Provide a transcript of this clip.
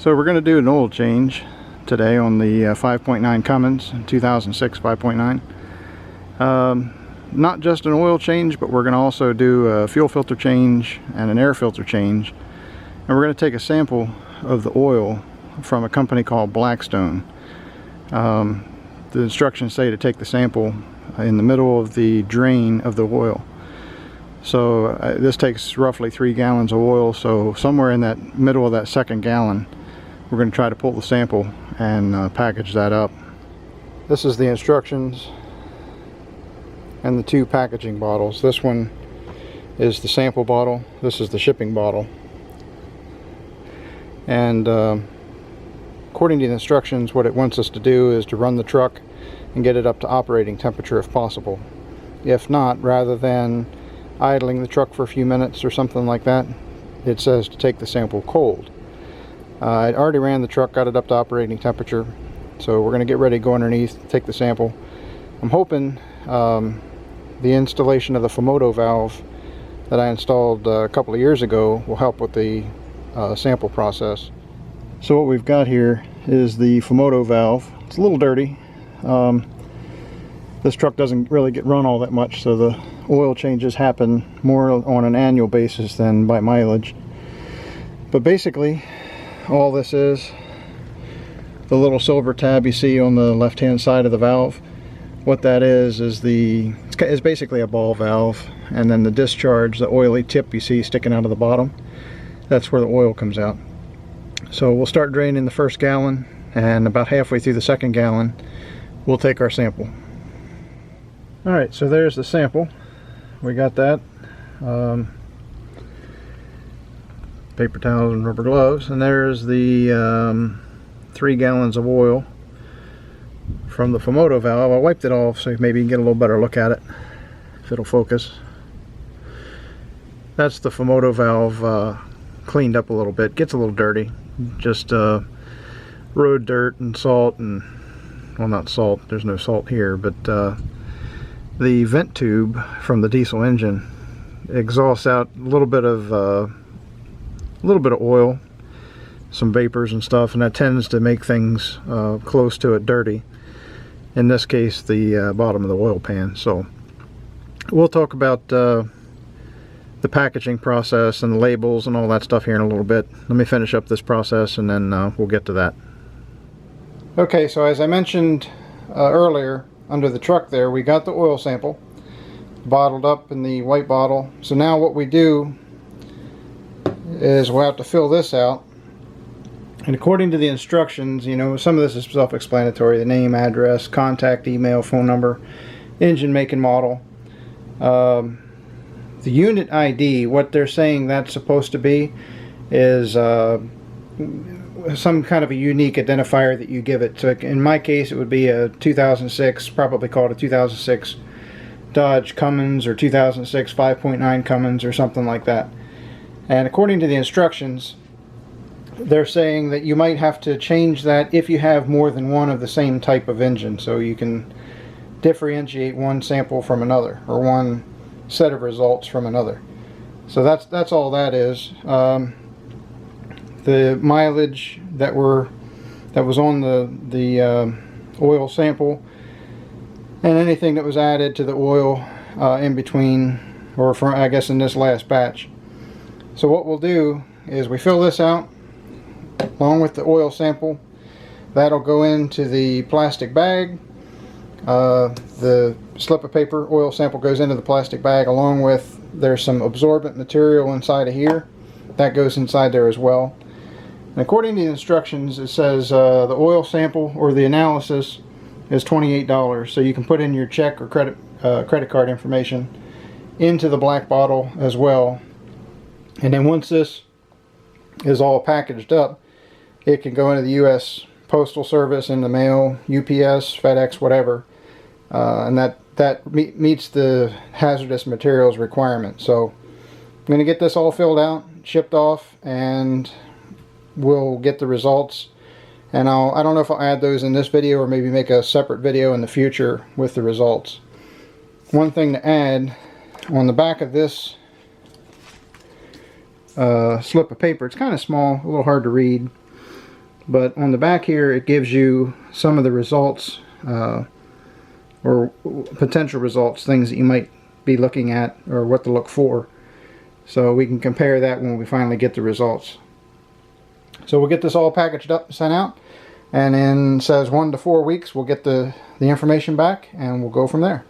So we're going to do an oil change today on the 5.9 Cummins 2006 5.9. Not just an oil change, but we're going to also do a fuel filter change and an air filter change. And we're going to take a sample of the oil from a company called Blackstone. The instructions say to take the sample in the middle of the drain of the oil. So this takes roughly 3 gallons of oil, so somewhere in that middle of that second gallon we're going to try to pull the sample and package that up. This is the instructions and the 2 packaging bottles. This one is the sample bottle, this is the shipping bottle. And according to the instructions, what it wants us to do is to run the truck and get it up to operating temperature if possible. If not, rather than idling the truck for a few minutes or something like that, it says to take the sample cold. I already ran the truck, got it up to operating temperature, so we're going to get ready to go underneath, take the sample. I'm hoping the installation of the Fumoto valve that I installed a couple of years ago will help with the sample process. So what we've got here is the Fumoto valve. It's a little dirty. This truck doesn't really get run all that much, so the oil changes happen more on an annual basis than by mileage. But basically all this is the little silver tab you see on the left hand side of the valve. What that is it's basically a ball valve, and then the discharge, the oily tip you see sticking out of the bottom, that's where the oil comes out. So we'll start draining the first gallon, and about halfway through the second gallon we'll take our sample. Alright, so there's the sample. We got that. Paper towels and rubber gloves, and there's the 3 gallons of oil from the Fumoto valve. I wiped it off so maybe you can get a little better look at it, if it'll focus. That's the Fumoto valve cleaned up a little bit. Gets a little dirty, just road dirt and salt, and well, not salt, there's no salt here, but the vent tube from the diesel engine exhausts out a little bit of oil, some vapors and stuff, and that tends to make things close to it dirty. In this case, the bottom of the oil pan. So we'll talk about the packaging process and the labels and all that stuff here in a little bit. Let me finish up this process and then we'll get to that. Okay, so as I mentioned earlier, under the truck there, we got the oil sample bottled up in the white bottle. So now what we do is we'll have to fill this out, and according to the instructions, you know, some of this is self-explanatory: the name, address, contact, email, phone number, engine, make and model. The unit ID, what they're saying that's supposed to be is some kind of a unique identifier that you give it. So in my case it would be a 2006, probably called a 2006 Dodge Cummins, or 2006 5.9 Cummins, or something like that. And according to the instructions, they're saying that you might have to change that if you have more than one of the same type of engine, so you can differentiate one sample from another, or one set of results from another. So that's all that is. The mileage that was on the oil sample, and anything that was added to the oil in between, or from, I guess, in this last batch. So what we'll do is we fill this out along with the oil sample. That'll go into the plastic bag. The slip of paper oil sample goes into the plastic bag, along with, there's some absorbent material inside of here that goes inside there as well. And according to the instructions, it says the oil sample or the analysis is $28, so you can put in your check or credit card information into the black bottle as well. And then once this is all packaged up, it can go into the U.S. Postal Service, in the mail, UPS, FedEx, whatever, and that meets the hazardous materials requirement. So I'm going to get this all filled out, shipped off, and we'll get the results. And I don't know if I'll add those in this video, or maybe make a separate video in the future with the results. One thing to add, on the back of this slip of paper, it's kind of small, a little hard to read, But on the back here, it gives you some of the results, or potential results, things that you might be looking at or what to look for. So we can compare that when we finally get the results. So we'll get this all packaged up and sent out, and in, says 1 to 4 weeks we'll get the information back, and we'll go from there.